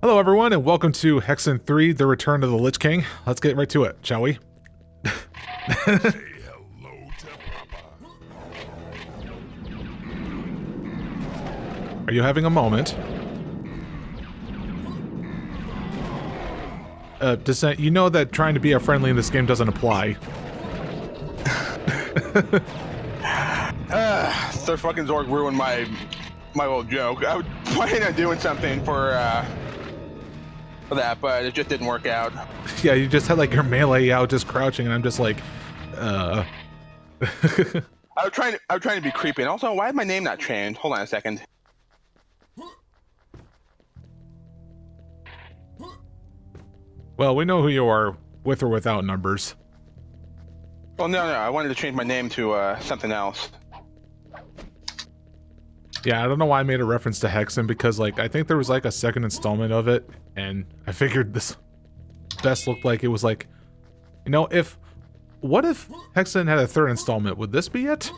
Hello everyone and welcome to Hexen 3, The Return of the Lich King. Let's get right to it, shall we? Say hello to Papa. Are you having a moment? Descent, you know that trying to be a friendly in this game doesn't apply. Sir fucking Zorg ruined my little joke. I was planning on doing something for that, but it just didn't work out. Yeah, you just had like your melee out just crouching and I'm just like, I was trying to be creepy, and also, why is my name not changed? Hold on a second. Well, we know who you are, with or without numbers. Well, no, I wanted to change my name to something else. Yeah, I don't know why I made a reference to Hexen, because like, I think there was like a second installment of it, and I figured this best looked like it was like, you know, what if Hexen had a third installment? Would this be it?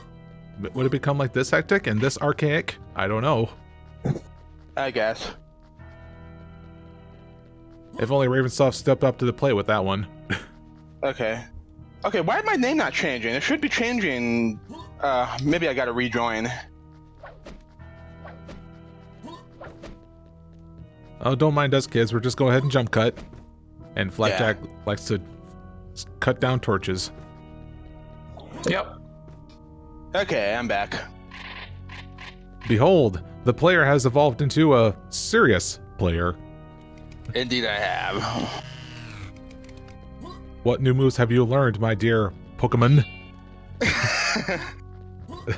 Would it become like this hectic and this archaic? I don't know. I guess. If only Ravensoft stepped up to the plate with that one. Okay, why is my name not changing? It should be changing. Maybe I gotta rejoin. Oh, don't mind us kids, we're just go ahead and jump cut. And Flapjack likes to cut down torches. Yep. Okay, I'm back. Behold, the player has evolved into a serious player. Indeed I have. What new moves have you learned, my dear Pokemon?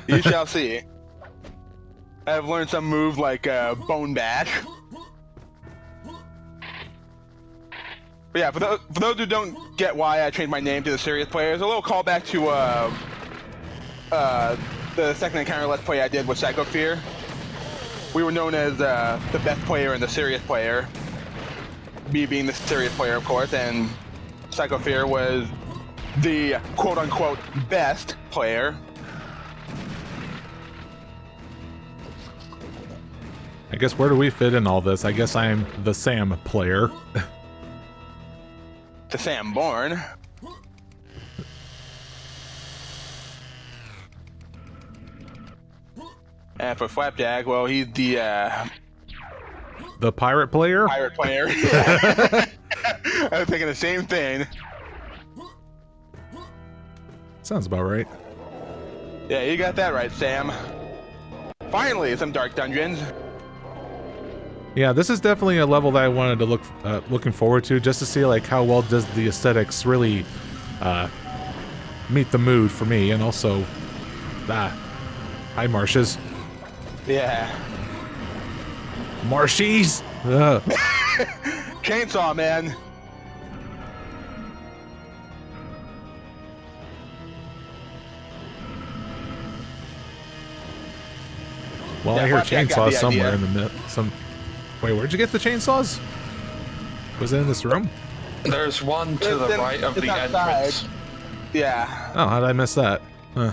You shall see. I've learned some move like Bone Bash. But yeah, for those who don't get why I changed my name to the serious players, a little callback to the second encounter let's play I did with Psycho Fear. We were known as the best player and the serious player. Me being the serious player, of course, and Psycho Fear was the quote-unquote best player. I guess where do we fit in all this? I guess I'm the Sam player. To Sam Bourne. And for Flapjack, well, he's The pirate player? pirate player. I was thinking the same thing. Sounds about right. Yeah, you got that right, Sam. Finally, some dark dungeons. Yeah, this is definitely a level that I wanted to looking forward to, just to see like how well does the aesthetics really meet the mood for me, and also hi marshes. Yeah. Marshies! Ugh. Chainsaw Man. Well, Yeah, I hear Flapjack got chainsaws the somewhere idea. in the Wait, where'd you get the chainsaws? Was it in this room? There's one to the right of it's the outside. entrance. Yeah. Oh, how did I miss that? Huh.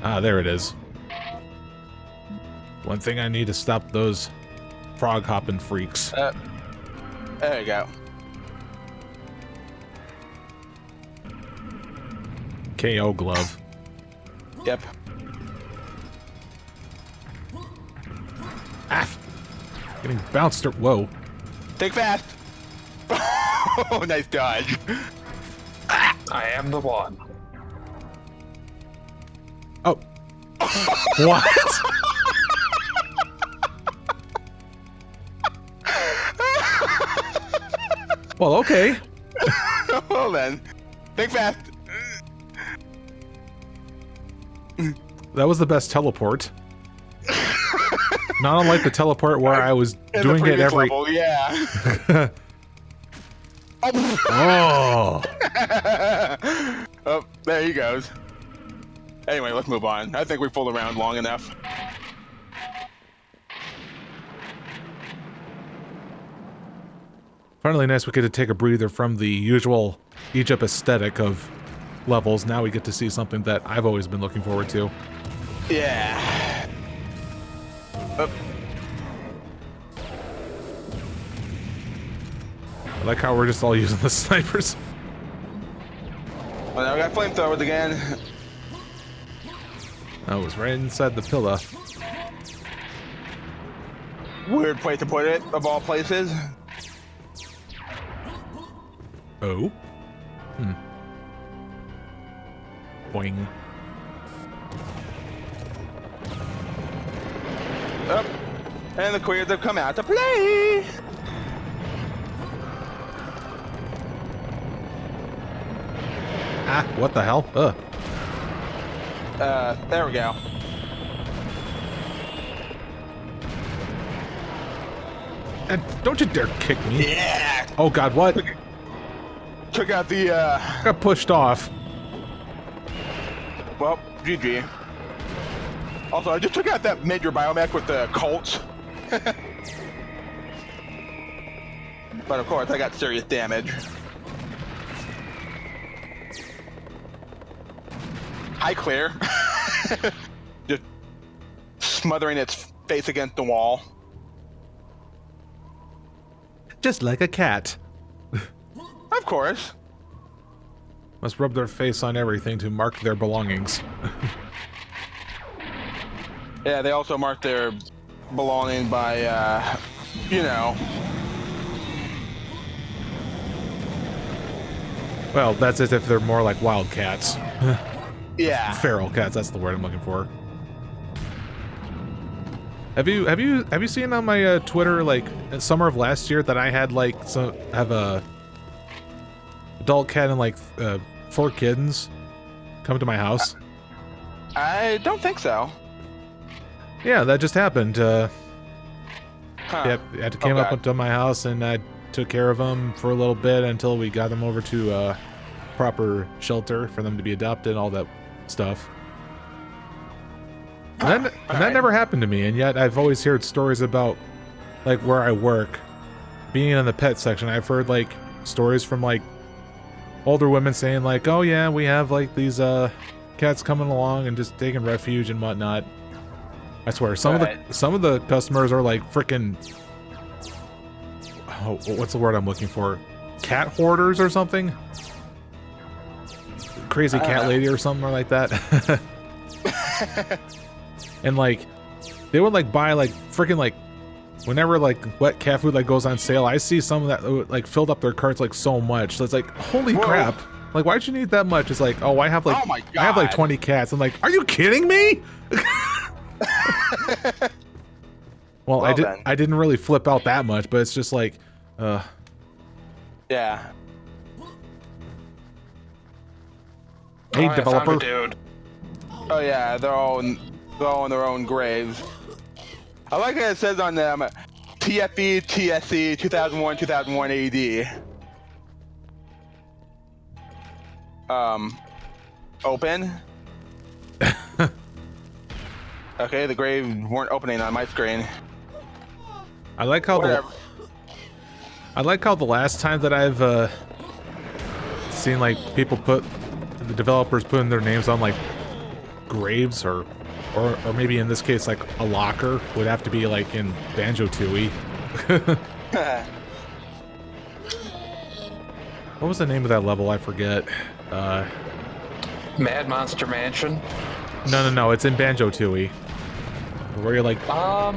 Ah, there it is. One thing I need to stop those frog hopping freaks. There you go. KO glove. Yep. Ah! Getting bounced. Whoa. Think fast. Oh, nice dodge. I am the one. Oh. What? Well, okay. Well then, think fast. That was the best teleport. Not unlike the teleport where I was In doing the it previous every... level, yeah. Oh! Oh, there he goes. Anyway, let's move on. I think we fooled around long enough. Finally nice we get to take a breather from the usual Egypt aesthetic of levels, now we get to see something that I've always been looking forward to. Yeah. Oh, I like how we're just all using the snipers. well, now we got flamethrowers again. That was right inside the pillar. Weird place to put it, of all places. Oh? Boing. Oh, and the queers have come out to play. Ah, what the hell? Ugh. There we go. And don't you dare kick me. Yeah. Oh god, what? Took out the, Got pushed off. well, GG. Also, I just took out that major biomech with the Colts. But of course, I got serious damage. Hi, Clear. Just smothering its face against the wall. Just like a cat. Of course. Must rub their face on everything to mark their belongings. Yeah, they also mark their belonging by, you know. Well, that's as if they're more like wild cats. Yeah. Feral cats, that's the word I'm looking for. Have you seen on my Twitter, like in summer of last year, that I had like have a adult cat and like 4 kittens come to my house? I don't think so. Yeah, that just happened. Huh. Yep, it came up to my house and I took care of them for a little bit until we got them over to a proper shelter for them to be adopted and all that stuff. And that never happened to me, and yet I've always heard stories about, like, where I work, being in the pet section. I've heard, like, stories from, like, older women saying, like, oh yeah, we have, like, these cats coming along and just taking refuge and whatnot. I swear, some of the customers are like freaking, oh, what's the word I'm looking for? Cat hoarders or something? Crazy cat lady or something like that. And like, they would like buy like freaking like, whenever like wet cat food like goes on sale, I see some of that like filled up their carts like so much. So it's like, holy crap! Like, why'd you need that much? It's like, oh, I have like, oh my God. I have like 20 cats. I'm like, are you kidding me? Well, I didn't really flip out that much, but it's just like, yeah. Hey, I developer. found a dude. Oh yeah, they're all in their own graves. I like how it says on them, TFE TSC 2001 AD. Open. Okay, the graves weren't opening on my screen. I like how the last time that I've seen like people put the developers putting their names on like graves or maybe in this case like a locker would have to be like in Banjo-Tooie. What was the name of that level? I forget. Mad Monster Mansion. No, it's in Banjo-Tooie. Where you're like, I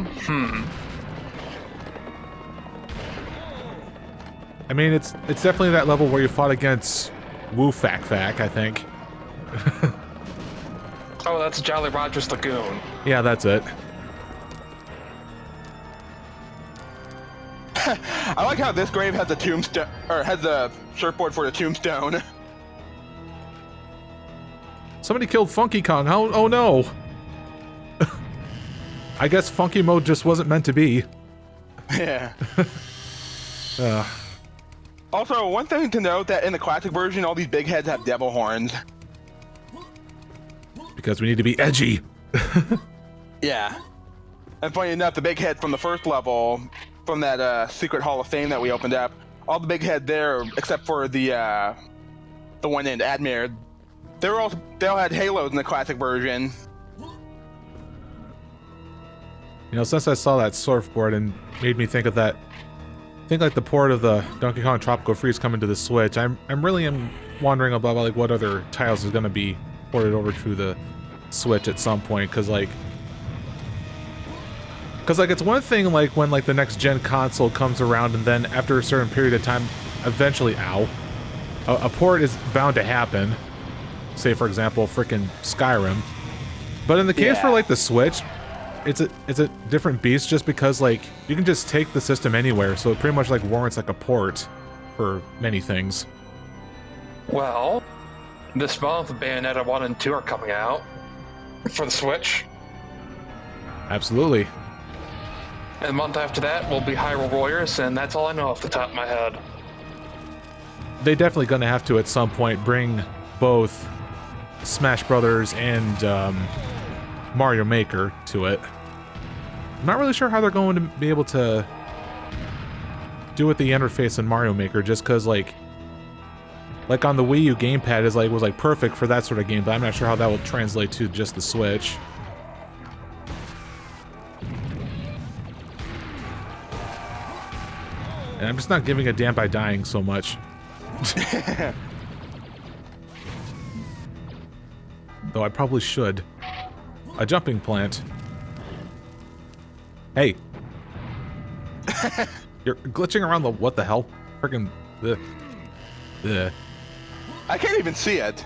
mean, it's definitely that level where you fought against Woo Fac Fac, I think. Oh, that's Jolly Roger's Lagoon. Yeah, that's it. I like how this grave has a tombstone, or has a surfboard for the tombstone. Somebody killed Funky Kong. Oh no! I guess Funky Mode just wasn't meant to be. Yeah. Also, one thing to note that in the classic version, all these big heads have devil horns. Because we need to be edgy. Yeah. And funny enough, the big head from the first level, from that secret Hall of Fame that we opened up, all the big head there, except for the one named Admir, They all had halos in the classic version. You know, since I saw that surfboard and made me think of that, I think like the port of the Donkey Kong Tropical Freeze coming to the Switch, I'm really wondering about like what other titles is gonna be ported over to the Switch at some point, because like it's one thing like when like the next gen console comes around and then after a certain period of time, eventually, a port is bound to happen. Say for example, frickin' Skyrim. But in the case for like the Switch, it's a different beast just because like you can just take the system anywhere, so it pretty much like warrants like a port for many things. Well, this month Bayonetta 1 and 2 are coming out for the Switch. Absolutely. And the month after that will be Hyrule Warriors, and that's all I know off the top of my head. They definitely gonna have to at some point bring both Smash Brothers and Mario Maker to it. I'm not really sure how they're going to be able to do with the interface in Mario Maker, just because like on the Wii U gamepad was like perfect for that sort of game, but I'm not sure how that will translate to just the Switch. And I'm just not giving a damn by dying so much. Though I probably should. A jumping plant. Hey. You're glitching around the what the hell? Freaking the. I can't even see it.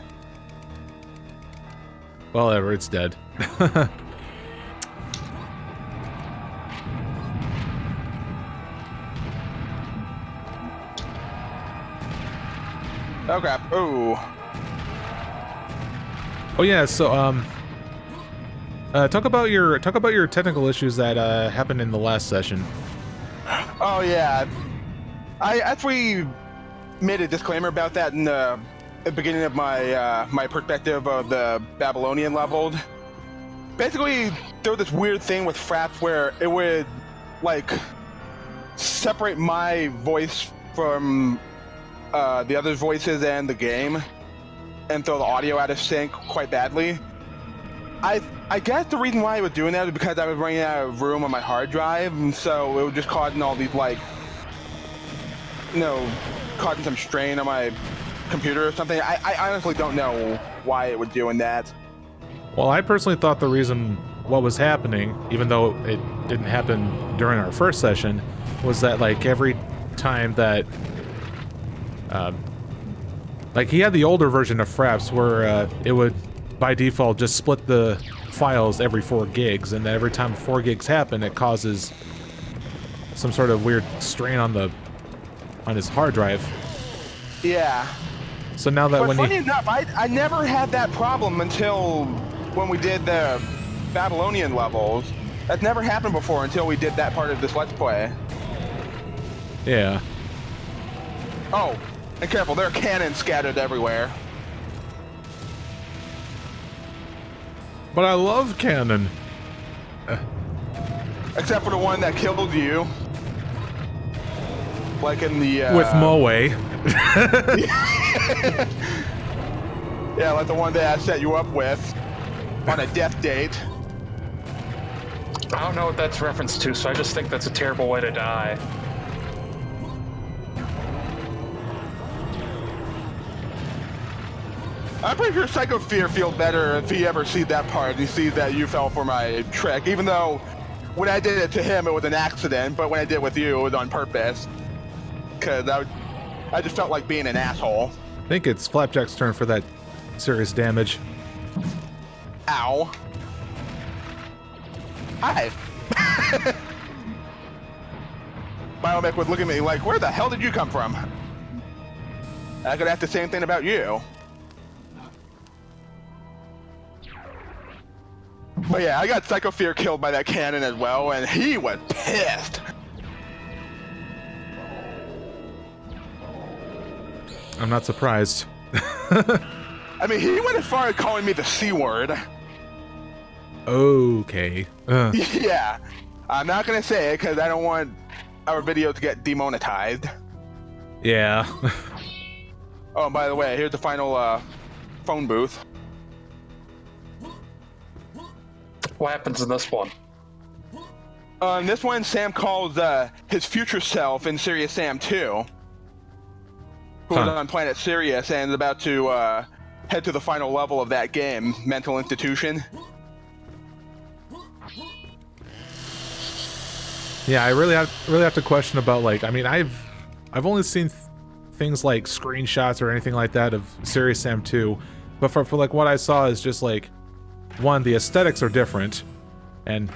Well, whatever, it's dead. Oh crap! Ooh. Oh yeah, so talk about your technical issues that happened in the last session. Oh yeah. I actually made a disclaimer about that in the beginning of my my perspective of the Babylonian leveled. Basically, there was this weird thing with Fraps where it would like separate my voice from the other voices and the game, and throw the audio out of sync quite badly. I guess the reason why I was doing that is because I was running out of room on my hard drive, and so it was just causing all these like, you know, causing some strain on my computer or something. I honestly don't know why it was doing that. Well, I personally thought the reason what was happening, even though it didn't happen during our first session, was that like every time that like he had the older version of Fraps where it would by default just split the files every 4 gigs, and then every time 4 gigs happen it causes some sort of weird strain on his hard drive. Yeah. So now that but funny enough, I never had that problem until when we did the Babylonian levels. That's never happened before until we did that part of this Let's Play. Yeah. Oh, and careful, there are cannons scattered everywhere. But I love cannon. Except for the one that killed you. Like in the... With Moe. Yeah, like the one that I set you up with on a death date. I don't know what that's reference to, so I just think that's a terrible way to die. I'm pretty sure Psycho Fear feels better if he ever sees that part. He sees that you fell for my trick, even though when I did it to him, it was an accident, but when I did it with you, it was on purpose. Because I just felt like being an asshole. I think it's Flapjack's turn for that serious damage. Ow. Hi. Biomech would look at me like, where the hell did you come from? I could ask the same thing about you. But yeah, I got Psycho Fear killed by that cannon as well, and he was pissed. I'm not surprised. I mean, he went as far as calling me the C word. Okay. Yeah. I'm not gonna say it because I don't want our video to get demonetized. Yeah. Oh, and by the way, here's the final phone booth. What happens in this one? In this one, Sam calls his future self in Serious Sam 2, who was on planet Sirius and is about to head to the final level of that game, Mental Institution. Yeah, I really have to question about, like, I mean, I've only seen things like screenshots or anything like that of Serious Sam 2, but for like what I saw is just like, one, the aesthetics are different, and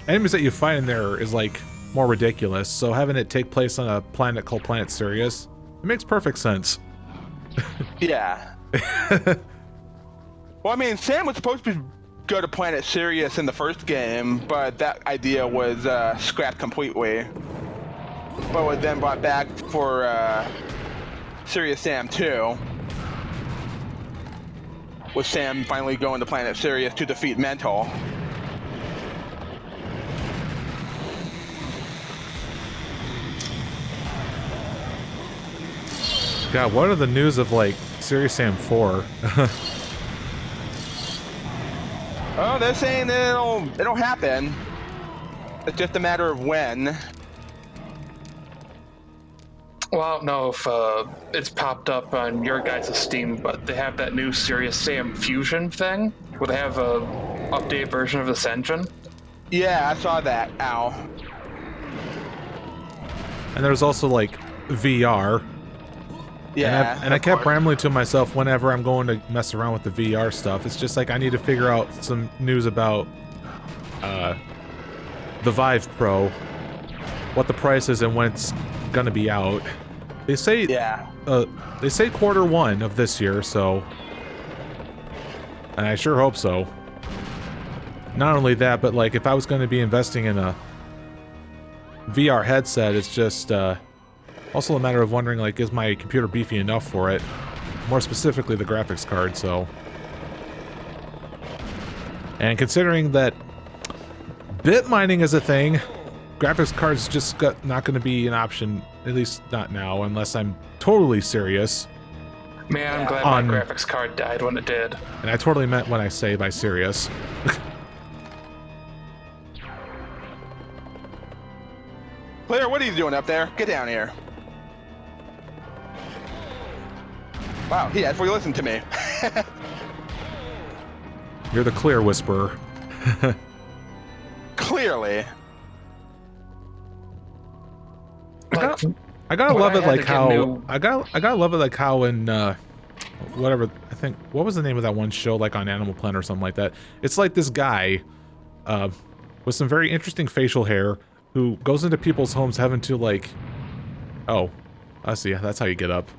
enemies that you find in there is like more ridiculous. So having it take place on a planet called Planet Sirius, it makes perfect sense. Yeah. Well, I mean, Sam was supposed to go to Planet Sirius in the first game, but that idea was scrapped completely. But was then brought back for Serious Sam 2, with Sam finally going to Planet Sirius to defeat Mental. God, what are the news of like Serious Sam 4? Oh, they're saying it'll happen. It's just a matter of when. Well, I don't know if it's popped up on your guys' Steam, but they have that new Serious Sam Fusion thing, where they have a updated version of this engine. Yeah, I saw that. Ow. And there's also like VR. Yeah. And I kept rambling to myself whenever I'm going to mess around with the VR stuff. It's just like I need to figure out some news about the Vive Pro, what the price is and when it's gonna be out. They say Q1 of this year, so, and I sure hope so. Not only that, but like if I was going to be investing in a VR headset, it's just also a matter of wondering, like, is my computer beefy enough for it? More specifically, the graphics card, so. And considering that bit mining is a thing, graphics cards just not going to be an option, at least not now, unless I'm totally serious. Man, I'm glad my graphics card died when it did. And I totally meant when I say by serious. Claire, what are you doing up there? Get down here. Wow, he actually listened to me. You're the clear whisperer. Clearly. I gotta love it like how I gotta love it like how in whatever, I think, what was the name of that one show, like on Animal Planet or something like that? It's like this guy with some very interesting facial hair who goes into people's homes having to like, oh, I see, that's how you get up.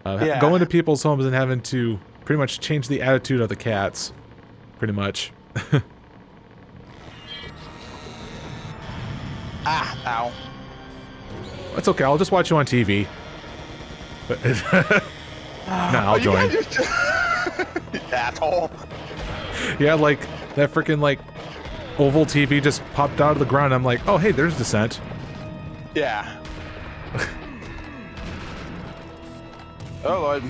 Go into people's homes and having to pretty much change the attitude of the cats, pretty much. Ah, ow. It's okay, I'll just watch you on TV. Nah, I'll join. You asshole. Yeah, like, that freaking, like, oval TV just popped out of the ground. I'm like, oh, hey, there's Descent. Yeah. Oh, Lord.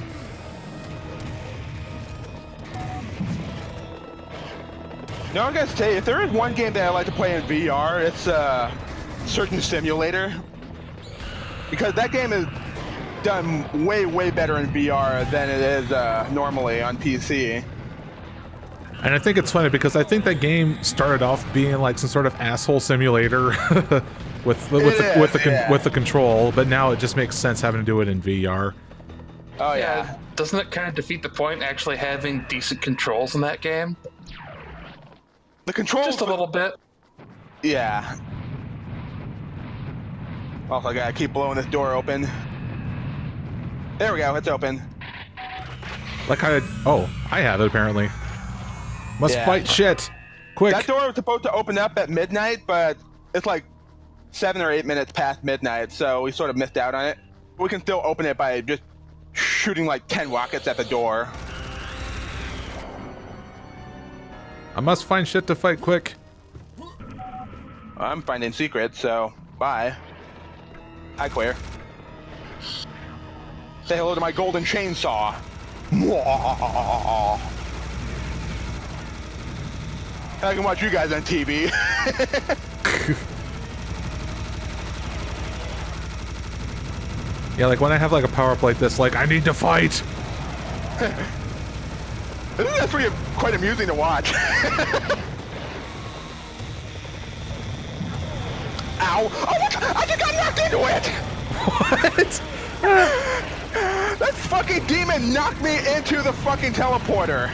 No, I gotta say, if there is one game that I like to play in VR, it's Surgeon Simulator. Because that game is done way, way better in VR than it is normally on PC. And I think it's funny because I think that game started off being like some sort of asshole simulator with the control, but now it just makes sense having to do it in VR. Oh yeah. Doesn't it kind of defeat the point actually having decent controls in that game? The controls just a little bit. Yeah. Also, I gotta keep blowing this door open. There we go, it's open. Like I have it apparently. Must fight shit. Quick. That door was supposed to open up at midnight, but it's like 7 or 8 minutes past midnight, so we sort of missed out on it. We can still open it by just shooting like 10 rockets at the door. I must find shit to fight quick. I'm finding secrets, so bye. Hi, Claire. Say hello to my golden chainsaw. I can watch you guys on TV. Yeah, like when I have like a power-up like this, like I need to fight. Isn't that pretty quite amusing to watch? Ow! Oh, I just got knocked into it! What? That fucking demon knocked me into the fucking teleporter.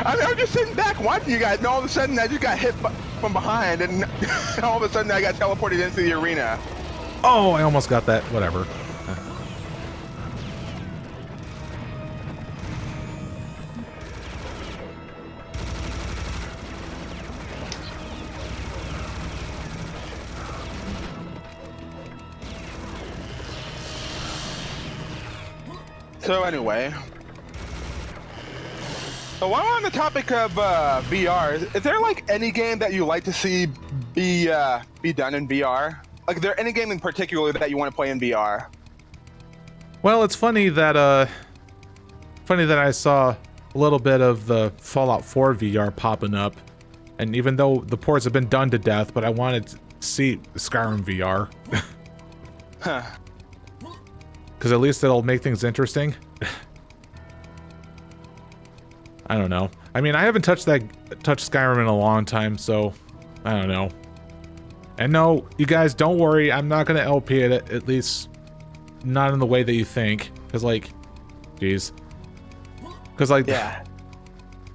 I was just sitting back watching you guys, and all of a sudden I just got hit from behind, and all of a sudden I got teleported into the arena. Oh, I almost got that. Whatever. So anyway, so while we're on the topic of VR, is there like any game that you like to see be done in VR? Like, is there any game in particular that you want to play in VR? Well, it's funny that I saw a little bit of the Fallout 4 VR popping up, and even though the ports have been done to death, but I wanted to see Skyrim VR. Huh. Because at least it'll make things interesting. I don't know. I mean, I haven't touched Skyrim in a long time, so I don't know. And no, you guys, don't worry. I'm not gonna LP it, at least not in the way that you think. Because like, jeez. Because like, Yeah.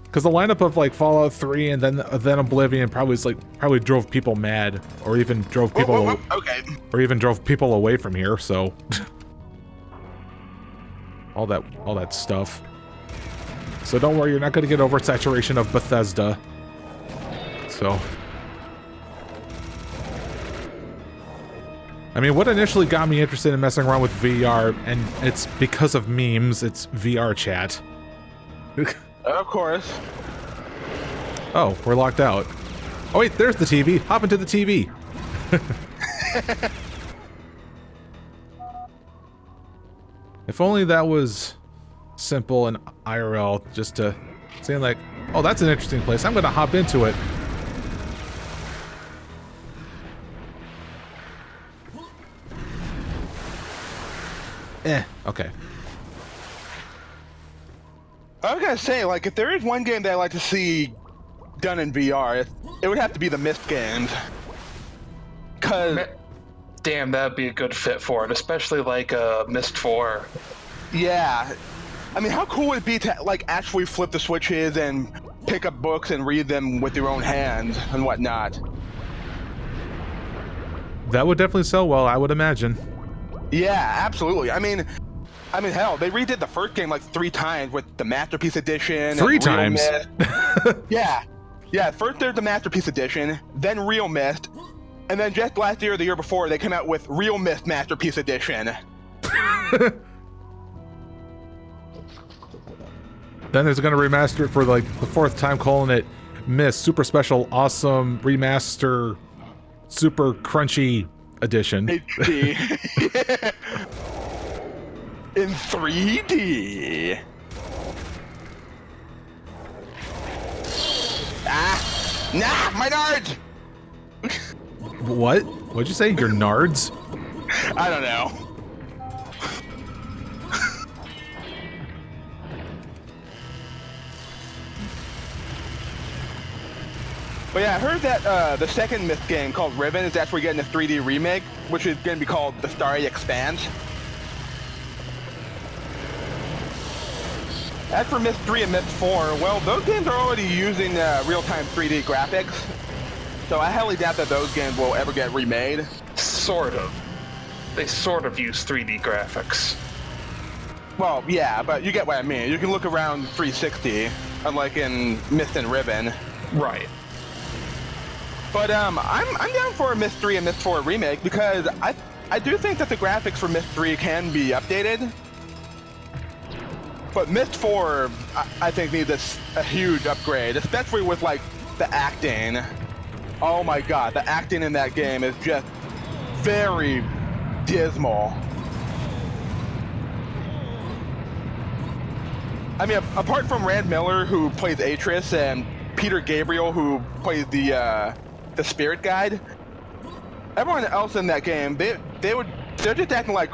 Because the lineup of like Fallout 3 and then Oblivion probably drove people mad, or even drove people okay. or even drove people away from here. So. all that stuff. So don't worry, you're not going to get oversaturation of Bethesda. So, I mean, what initially got me interested in messing around with VR, and it's because of memes, it's VR chat. Of course. Oh, we're locked out. Oh wait, there's the TV. Hop into the TV. If only that was simple and IRL, just to say like, oh, that's an interesting place. I'm gonna hop into it. Okay. I was gonna say, like, if there is one game that I like to see done in VR, it would have to be the Myst games. Cause Damn, that'd be a good fit for it, especially like Myst 4. yeah, I mean, how cool would it be to like actually flip the switches and pick up books and read them with your own hands and whatnot? That would definitely sell well, I would imagine. Yeah, absolutely. I mean, hell, they redid the first game like 3 times with the Masterpiece Edition. 3 times? Yeah. First there's the Masterpiece Edition, then Real Myst, and then just last year or the year before, they came out with Real Myst Masterpiece Edition. Then there's gonna remaster it for like the 4th time, calling it Myst Super Special Awesome Remaster Super Crunchy Edition. HD. In 3D. Ah! Nah! My nards! What? What'd you say? Your nards? I don't know. But yeah, I heard that the second Myth game called Riven is actually getting a 3D remake, which is going to be called The Starry Expanse. As for Myth 3 and Myth 4, well, those games are already using real-time 3D graphics, so I highly doubt that those games will ever get remade. Sort of. They sort of use 3D graphics. Well, yeah, but you get what I mean. You can look around 360, unlike in Myth and Riven. Right. But I'm down for a Myth 3 and Myth 4 remake because I do think that the graphics for Myth 3 can be updated. But Myth 4, I think needs a huge upgrade, especially with like the acting. Oh my god, the acting in that game is just very dismal. I mean, apart from Rand Miller, who plays Atris, and Peter Gabriel, who plays the spirit guide, everyone else in that game, they're just acting like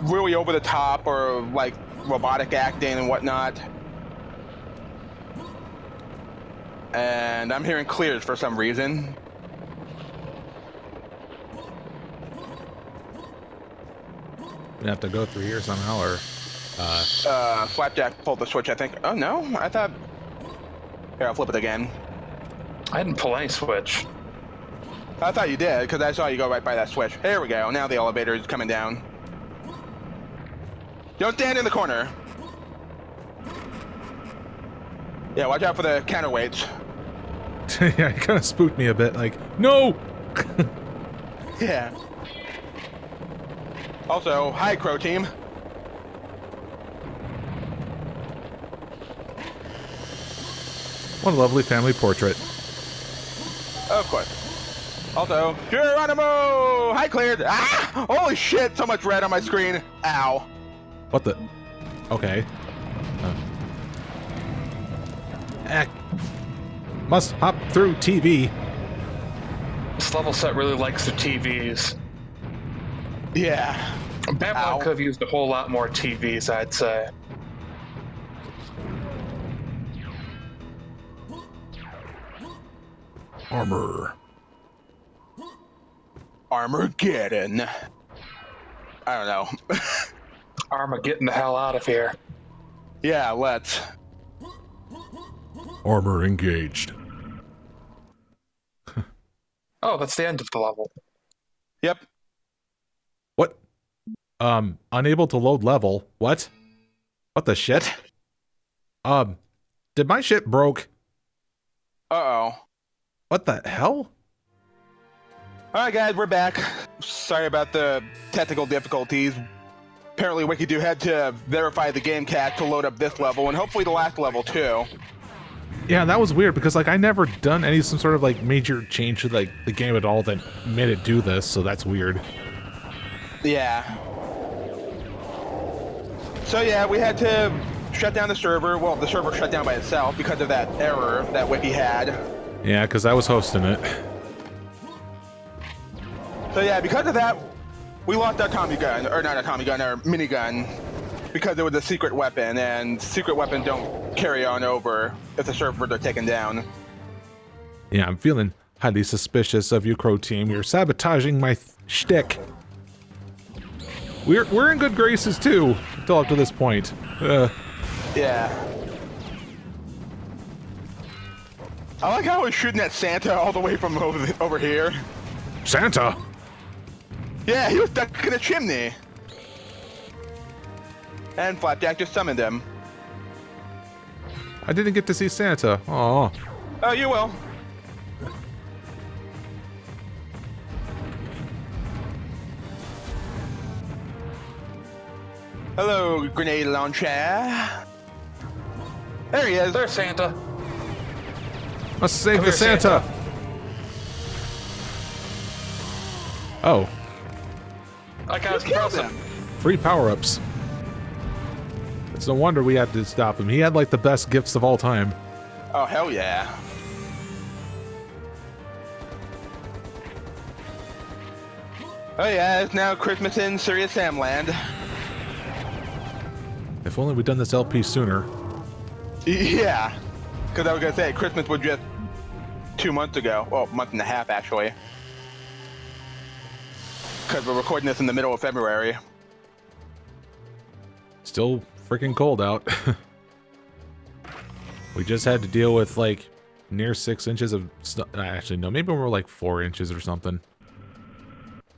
really over the top or like robotic acting and whatnot. And I'm hearing clears for some reason. We have to go through here somehow, or Flapjack pulled the switch, I think. Oh no, I thought. Here, I'll flip it again. I didn't pull any switch. I thought you did, because I saw you go right by that switch. Here we go. Now the elevator is coming down. Don't stand in the corner. Yeah, watch out for the counterweights. yeah, it kind of spooked me a bit. Like, no. Yeah. Also, hi, Crow Team. What a lovely family portrait. Of course. Also, Geronimo! Hi, cleared. Ah! Holy shit! So much red on my screen. Ow. What the? Okay. Must hop through TV. This level set really likes the TVs. Yeah. Babylon could have used a whole lot more TVs, I'd say. Armor. Armageddon. I don't know. Arma, getting the hell out of here. Yeah, let's. Armor engaged. Oh, that's the end of the level. Yep. What? Unable to load level. What? What the shit? Did my shit broke? Uh-oh. What the hell? Alright guys, we're back. Sorry about the technical difficulties. Apparently WikiDo had to verify the game cache to load up this level, and hopefully the last level too. Yeah, that was weird because like I never done some sort of like major change to like the game at all that made it do this, so that's weird. Yeah. So yeah, we had to shut down the server. Well, the server shut down by itself because of that error that Wiki had. Yeah, because I was hosting it. So yeah, because of that, we lost our Tommy gun, or not a Tommy gun, our minigun, because it was a secret weapon, and secret weapons don't carry on over if the servers are taken down. Yeah, I'm feeling highly suspicious of you, Crow Team. You're sabotaging my shtick. We're in good graces too, until up to this point. Yeah. I like how I was shooting at Santa all the way from over here. Santa. Yeah, he was stuck in a chimney. And Flapjack just summoned him. I didn't get to see Santa. Aw. Oh, you will. Hello, grenade launcher. There he is. There's Santa. Must save Come the here, Santa. Oh, I got Just killed him. free power-ups. It's no wonder we had to stop him. He had like the best gifts of all time. Oh, hell yeah. Oh yeah, it's now Christmas in Serious Sam Land. If only we'd done this LP sooner. Yeah, because I was gonna say Christmas was just 2 months ago. Well, a month and a half actually. Because we're recording this in the middle of February. Still freaking cold out. We just had to deal with like near 6 inches of snow. Actually, no, maybe we're like 4 inches or something.